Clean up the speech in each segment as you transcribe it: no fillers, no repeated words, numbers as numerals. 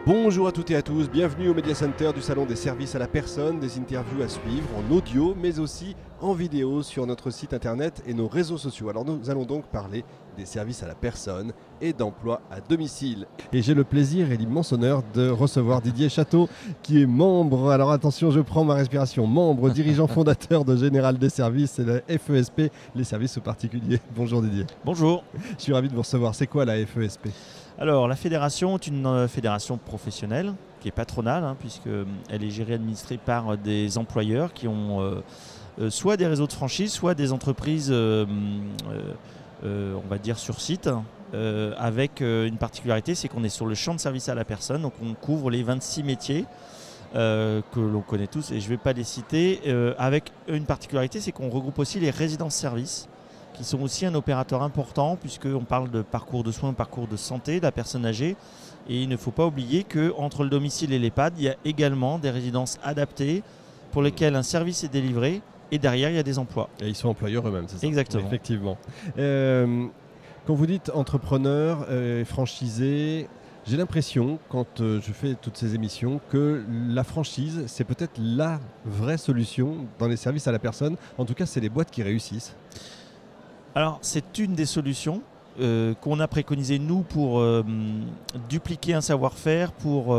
Bonjour à toutes et à tous, bienvenue au Media Center du Salon des services à la personne, des interviews à suivre en audio mais aussi en vidéo sur notre site internet et nos réseaux sociaux. Alors nous allons donc parler des services à la personne et d'emploi à domicile. Et j'ai le plaisir et l'immense honneur de recevoir Didier Château qui est membre, alors attention je prends ma respiration, membre, dirigeant fondateur de Général des Services et la FESP, les services aux particuliers. Bonjour Didier. Bonjour. Je suis ravi de vous recevoir. C'est quoi la FESP ? Alors la fédération est une fédération professionnelle qui est patronale puisqu'elle est gérée et administrée par des employeurs qui ont soit des réseaux de franchise, soit des entreprises on va dire sur site avec une particularité, c'est qu'on est sur le champ de service à la personne, donc on couvre les 26 métiers que l'on connaît tous et je ne vais pas les citer, avec une particularité, c'est qu'on regroupe aussi les résidences-services qui sont aussi un opérateur important puisqu'on parle de parcours de soins, parcours de santé de la personne âgée. Et il ne faut pas oublier qu'entre le domicile et l'EHPAD, il y a également des résidences adaptées pour lesquelles un service est délivré et derrière, il y a des emplois. Et ils sont employeurs eux-mêmes, c'est ça ? Exactement. Effectivement. Quand vous dites entrepreneur, franchisé, j'ai l'impression, quand je fais toutes ces émissions, que la franchise, c'est peut-être la vraie solution dans les services à la personne. En tout cas, c'est les boîtes qui réussissent. Alors, c'est une des solutions qu'on a préconisées, nous, pour dupliquer un savoir-faire, pour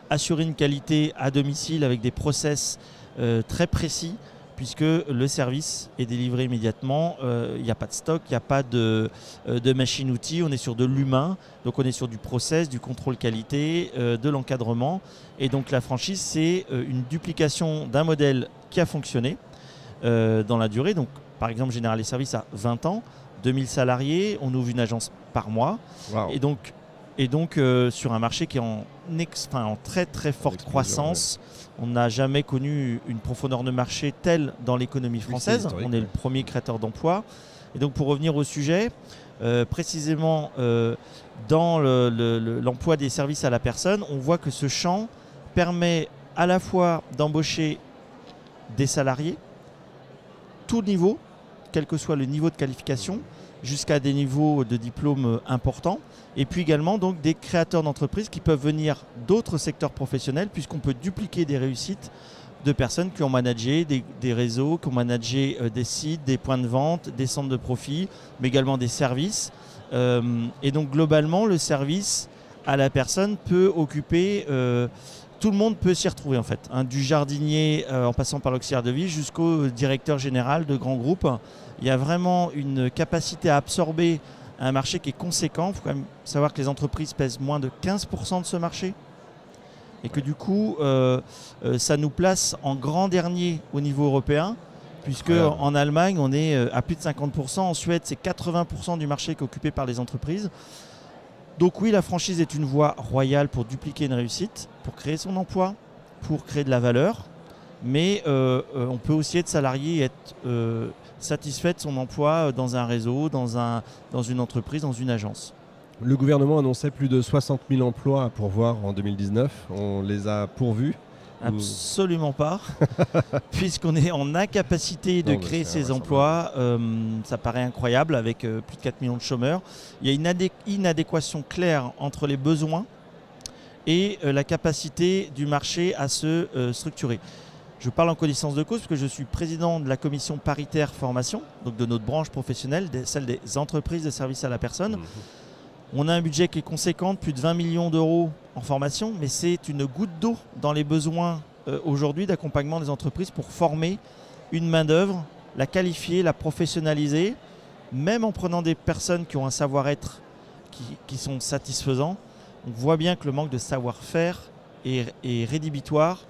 assurer une qualité à domicile avec des process très précis, puisque le service est délivré immédiatement. Il n'y a pas de stock, il n'y a pas de machine-outil, on est sur de l'humain, donc on est sur du process, du contrôle qualité, de l'encadrement. Et donc la franchise, c'est une duplication d'un modèle qui a fonctionné dans la durée. Donc, par exemple, Général des Services a 20 ans, 2000 salariés, on ouvre une agence par mois. Wow. Et donc sur un marché qui est en très très forte croissance. Ouais. On n'a jamais connu une profondeur de marché telle dans l'économie française. On est le premier créateur d'emplois. Et donc pour revenir au sujet, précisément dans l'emploi des services à la personne, on voit que ce champ permet à la fois d'embaucher des salariés, tout niveau, quel que soit le niveau de qualification, jusqu'à des niveaux de diplôme importants. Et puis également donc, des créateurs d'entreprises qui peuvent venir d'autres secteurs professionnels puisqu'on peut dupliquer des réussites de personnes qui ont managé des réseaux, qui ont managé des sites, des points de vente, des centres de profit, mais également des services. Et donc globalement, le service à la personne peut occuper... tout le monde peut s'y retrouver en fait, du jardinier en passant par l'auxiliaire de vie jusqu'au directeur général de grands groupes. Il y a vraiment une capacité à absorber un marché qui est conséquent. Il faut quand même savoir que les entreprises pèsent moins de 15% de ce marché et que du coup, ça nous place en grand dernier au niveau européen puisque en Allemagne, on est à plus de 50%. En Suède, c'est 80% du marché qui est occupé par les entreprises. Donc oui, la franchise est une voie royale pour dupliquer une réussite, pour créer son emploi, pour créer de la valeur. Mais on peut aussi être salarié et être satisfait de son emploi dans un réseau, dans une entreprise, dans une agence. Le gouvernement annonçait plus de 60 000 emplois à pourvoir en 2019. On les a pourvus ? Absolument pas, puisqu'on est en incapacité de créer ces emplois. Ça paraît incroyable avec plus de 4 millions de chômeurs. Il y a une inadéquation claire entre les besoins et la capacité du marché à se structurer. Je parle en connaissance de cause parce que je suis président de la commission paritaire formation, donc de notre branche professionnelle, celle des entreprises de services à la personne. On a un budget qui est conséquent, plus de 20 millions d'euros en formation, mais c'est une goutte d'eau dans les besoins aujourd'hui d'accompagnement des entreprises pour former une main-d'œuvre, la qualifier, la professionnaliser, même en prenant des personnes qui ont un savoir-être qui sont satisfaisants. On voit bien que le manque de savoir-faire est rédhibitoire.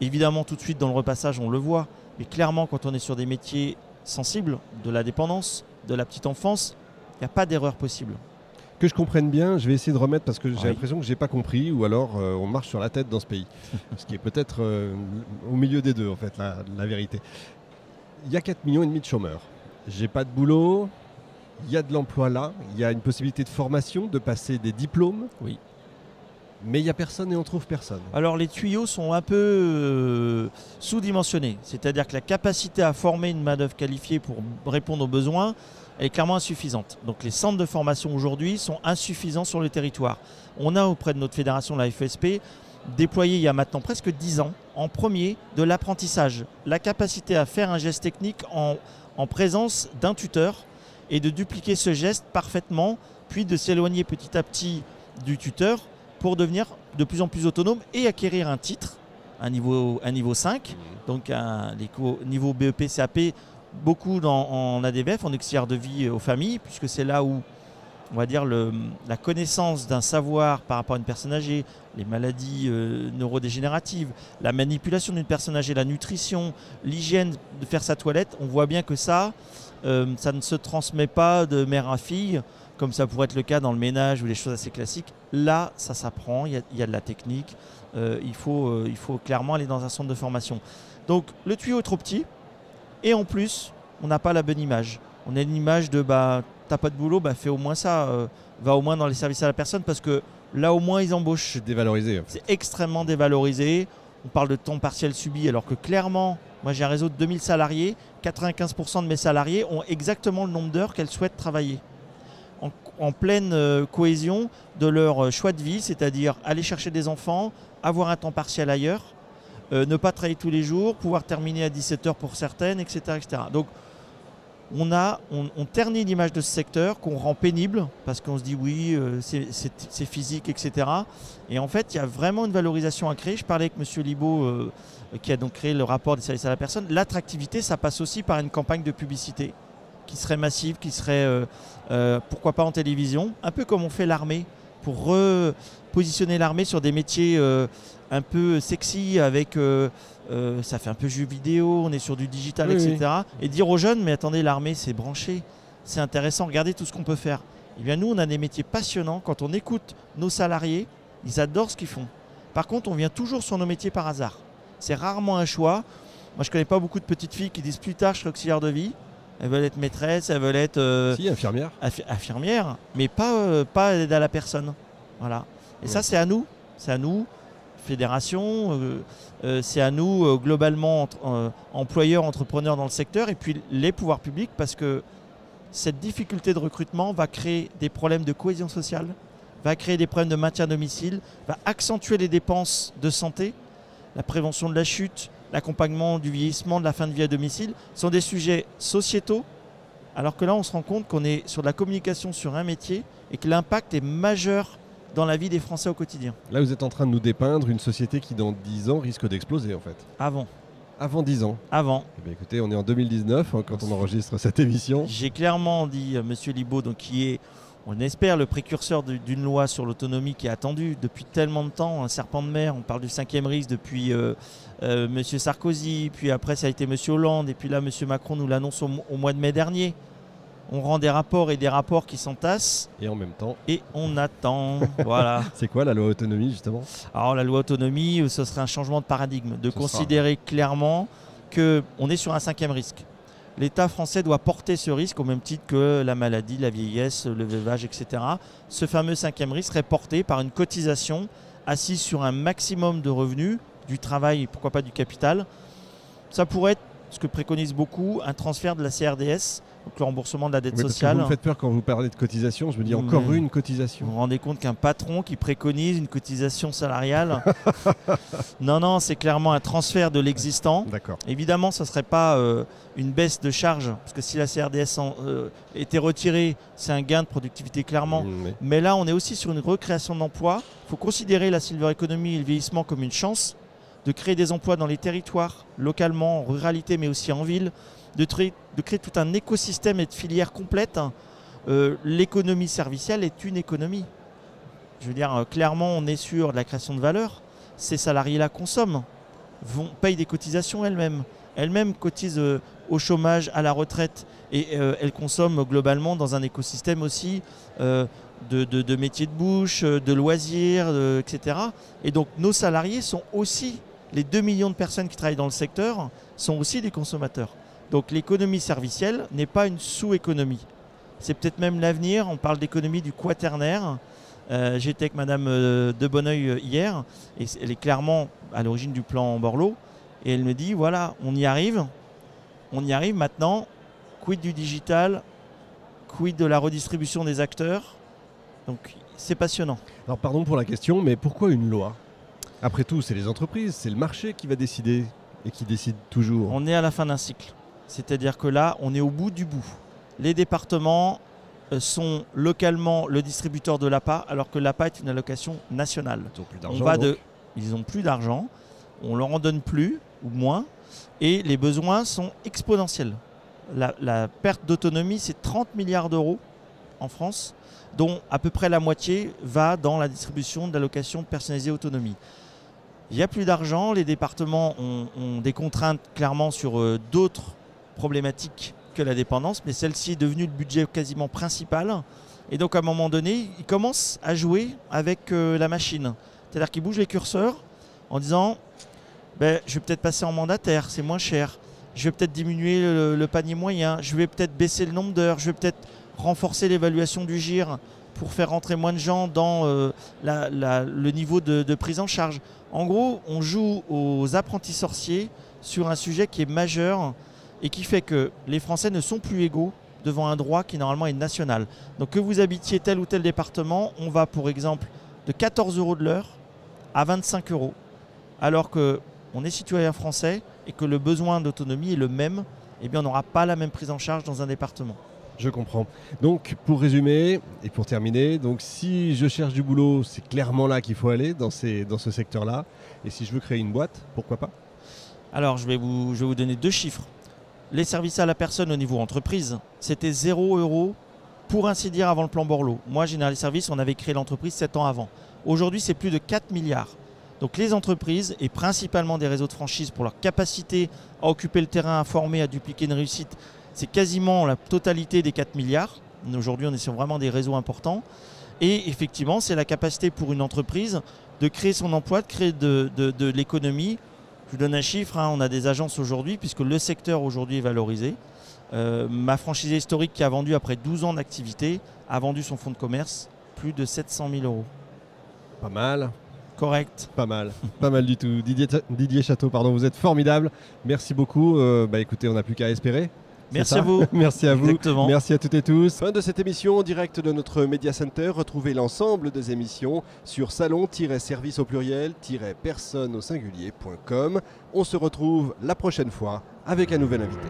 Évidemment, tout de suite dans le repassage, on le voit, mais clairement, quand on est sur des métiers sensibles, de la dépendance, de la petite enfance, il n'y a pas d'erreur possible. Que je comprenne bien, je vais essayer de remettre parce que j'ai l'impression que je n'ai pas compris ou alors on marche sur la tête dans ce pays. Ce qui est peut-être au milieu des deux en fait, la vérité. Il y a 4,5 millions de chômeurs. J'ai pas de boulot, il y a de l'emploi là, il y a une possibilité de formation, de passer des diplômes. Oui. Mais il n'y a personne et on trouve personne. Alors les tuyaux sont un peu sous-dimensionnés, c'est-à-dire que la capacité à former une main-d'œuvre qualifiée pour répondre aux besoins est clairement insuffisante. Donc les centres de formation aujourd'hui sont insuffisants sur le territoire. On a auprès de notre fédération, la FSP, déployé il y a maintenant presque 10 ans, en premier, de l'apprentissage. La capacité à faire un geste technique en présence d'un tuteur et de dupliquer ce geste parfaitement, puis de s'éloigner petit à petit du tuteur pour devenir de plus en plus autonome et acquérir un titre, un niveau 5, donc un niveau BEP, CAP, beaucoup en ADVF, en auxiliaire de vie aux familles, puisque c'est là où, on va dire, la connaissance d'un savoir par rapport à une personne âgée, les maladies neurodégénératives, la manipulation d'une personne âgée, la nutrition, l'hygiène de faire sa toilette, on voit bien que ça ne se transmet pas de mère à fille, comme ça pourrait être le cas dans le ménage ou des choses assez classiques. Là, ça s'apprend, il y a de la technique, il faut clairement aller dans un centre de formation. Donc le tuyau est trop petit et en plus, on n'a pas la bonne image. On a une image de t'as pas de boulot, fais au moins ça, va au moins dans les services à la personne parce que là au moins ils embauchent. C'est dévalorisé. En fait. C'est extrêmement dévalorisé. On parle de temps partiel subi alors que clairement, moi j'ai un réseau de 2000 salariés, 95% de mes salariés ont exactement le nombre d'heures qu'elles souhaitent travailler. En pleine cohésion de leur choix de vie, c'est-à-dire aller chercher des enfants, avoir un temps partiel ailleurs, ne pas travailler tous les jours, pouvoir terminer à 17h pour certaines, etc. etc. Donc on ternit l'image de ce secteur qu'on rend pénible parce qu'on se dit oui, c'est physique, etc. Et en fait, il y a vraiment une valorisation à créer. Je parlais avec M. Libaud qui a donc créé le rapport des services à la personne. L'attractivité, ça passe aussi par une campagne de publicité qui serait massive, qui serait pourquoi pas en télévision, un peu comme on fait l'armée, pour repositionner l'armée sur des métiers un peu sexy, avec ça fait un peu jeu vidéo, on est sur du digital, oui, etc. Oui. Et dire aux jeunes, mais attendez, l'armée c'est branché, c'est intéressant, regardez tout ce qu'on peut faire. Et bien nous, on a des métiers passionnants, quand on écoute nos salariés, ils adorent ce qu'ils font. Par contre, on vient toujours sur nos métiers par hasard. C'est rarement un choix. Moi, je connais pas beaucoup de petites filles qui disent plus tard, je serai auxiliaire de vie. Elles veulent être maîtresses, elles veulent être infirmières. Infirmières, mais pas aide à la personne. Voilà. Et ça, c'est à nous, fédération, c'est à nous, globalement, employeurs, entrepreneurs dans le secteur, et puis les pouvoirs publics, parce que cette difficulté de recrutement va créer des problèmes de cohésion sociale, va créer des problèmes de maintien à domicile, va accentuer les dépenses de santé, la prévention de la chute, l'accompagnement du vieillissement, de la fin de vie à domicile, sont des sujets sociétaux, alors que là, on se rend compte qu'on est sur de la communication sur un métier et que l'impact est majeur dans la vie des Français au quotidien. Là, vous êtes en train de nous dépeindre une société qui, dans 10 ans, risque d'exploser, en fait. Avant 10 ans. Avant. Eh bien, écoutez, on est en 2019 quand on enregistre cette émission. J'ai clairement dit à M. Libaud, donc, qui est, on espère, le précurseur d'une loi sur l'autonomie qui est attendue depuis tellement de temps, un serpent de mer. On parle du 5e risque depuis M. Sarkozy, puis après ça a été M. Hollande, et puis là M. Macron nous l'annonce au mois de mai dernier. On rend des rapports et des rapports qui s'entassent. Et en même temps. Et on attend. Voilà. C'est quoi la loi autonomie, justement? Alors la loi autonomie, ce serait un changement de paradigme, de considérer clairement qu'on est sur un 5e risque. L'État français doit porter ce risque au même titre que la maladie, la vieillesse, le veuvage, etc. Ce fameux 5e risque serait porté par une cotisation assise sur un maximum de revenus, du travail et pourquoi pas du capital. Ça pourrait être, ce que préconise beaucoup, un transfert de la CRDS, donc le remboursement de la dette sociale. Vous me faites peur quand vous parlez de cotisation, je me dis encore une cotisation. Vous vous rendez compte qu'un patron qui préconise une cotisation salariale, non, c'est clairement un transfert de l'existant. D'accord. Évidemment, ce ne serait pas une baisse de charge, parce que si la CRDS était retirée, c'est un gain de productivité clairement. Mais là, on est aussi sur une recréation d'emplois. Il faut considérer la silver economy et le vieillissement comme une chance de créer des emplois dans les territoires, localement, en ruralité, mais aussi en ville, de créer tout un écosystème et de filières complètes. L'économie servicielle est une économie. Je veux dire, clairement, on est sur de la création de valeur. Ces salariés-là consomment, payent des cotisations elles-mêmes. Elles-mêmes cotisent au chômage, à la retraite, et elles consomment globalement dans un écosystème aussi de métiers de bouche, de loisirs, etc. Et donc nos salariés sont aussi, les 2 millions de personnes qui travaillent dans le secteur, sont aussi des consommateurs. Donc l'économie servicielle n'est pas une sous-économie. C'est peut-être même l'avenir, on parle d'économie du quaternaire. J'étais avec Madame de Bonneuil hier, et elle est clairement à l'origine du plan Borloo. Et elle me dit, voilà, on y arrive maintenant, quid du digital, quid de la redistribution des acteurs. Donc c'est passionnant. Alors pardon pour la question, mais pourquoi une loi? Après tout, c'est les entreprises, c'est le marché qui va décider et qui décide toujours. On est à la fin d'un cycle. C'est-à-dire que là, on est au bout du bout. Les départements sont localement le distributeur de l'APA, alors que l'APA est une allocation nationale. Ils n'ont plus d'argent. Ils n'ont plus d'argent, on leur en donne plus ou moins, et les besoins sont exponentiels. La perte d'autonomie, c'est 30 milliards d'euros en France, dont à peu près la moitié va dans la distribution d'allocations personnalisées autonomie. Il n'y a plus d'argent, les départements ont des contraintes clairement sur d'autres problématiques que la dépendance, mais celle-ci est devenue le budget quasiment principal. Et donc à un moment donné, ils commencent à jouer avec la machine. C'est-à-dire qu'ils bougent les curseurs en disant je vais peut-être passer en mandataire, c'est moins cher. Je vais peut-être diminuer le panier moyen. Je vais peut-être baisser le nombre d'heures. Je vais peut-être renforcer l'évaluation du GIR pour faire rentrer moins de gens dans le niveau de prise en charge. En gros, on joue aux apprentis sorciers sur un sujet qui est majeur et qui fait que les Français ne sont plus égaux devant un droit qui normalement est national. Donc que vous habitiez tel ou tel département, on va pour exemple de 14 € de l'heure à 25 €, alors qu'on est citoyen français et que le besoin d'autonomie est le même, eh bien on n'aura pas la même prise en charge dans un département. Je comprends. Donc pour résumer et pour terminer, donc si je cherche du boulot, c'est clairement là qu'il faut aller, dans ce secteur-là. Et si je veux créer une boîte, pourquoi pas? Alors je vais vous donner 2 chiffres. Les services à la personne au niveau entreprise, c'était 0 € pour ainsi dire avant le plan Borloo. Moi, Generali Service, on avait créé l'entreprise 7 ans avant. Aujourd'hui, c'est plus de 4 milliards. Donc les entreprises, et principalement des réseaux de franchise pour leur capacité à occuper le terrain, à former, à dupliquer une réussite, c'est quasiment la totalité des 4 milliards. Aujourd'hui, on est sur vraiment des réseaux importants. Et effectivement, c'est la capacité pour une entreprise de créer son emploi, de créer de l'économie. Je vous donne un chiffre, on a des agences aujourd'hui, puisque le secteur aujourd'hui est valorisé. Ma franchisée historique qui a vendu après 12 ans d'activité, a vendu son fonds de commerce plus de 700 000 €. Pas mal. Correct. Pas mal. Pas mal du tout. Didier Château, pardon, vous êtes formidable. Merci beaucoup. Écoutez, on n'a plus qu'à espérer. Merci à vous. Merci à vous. Exactement. Merci à toutes et tous. Fin de cette émission en direct de notre Media Center. Retrouvez l'ensemble des émissions sur salon-service au pluriel-personne au singulier.com. On se retrouve la prochaine fois avec un nouvel invité.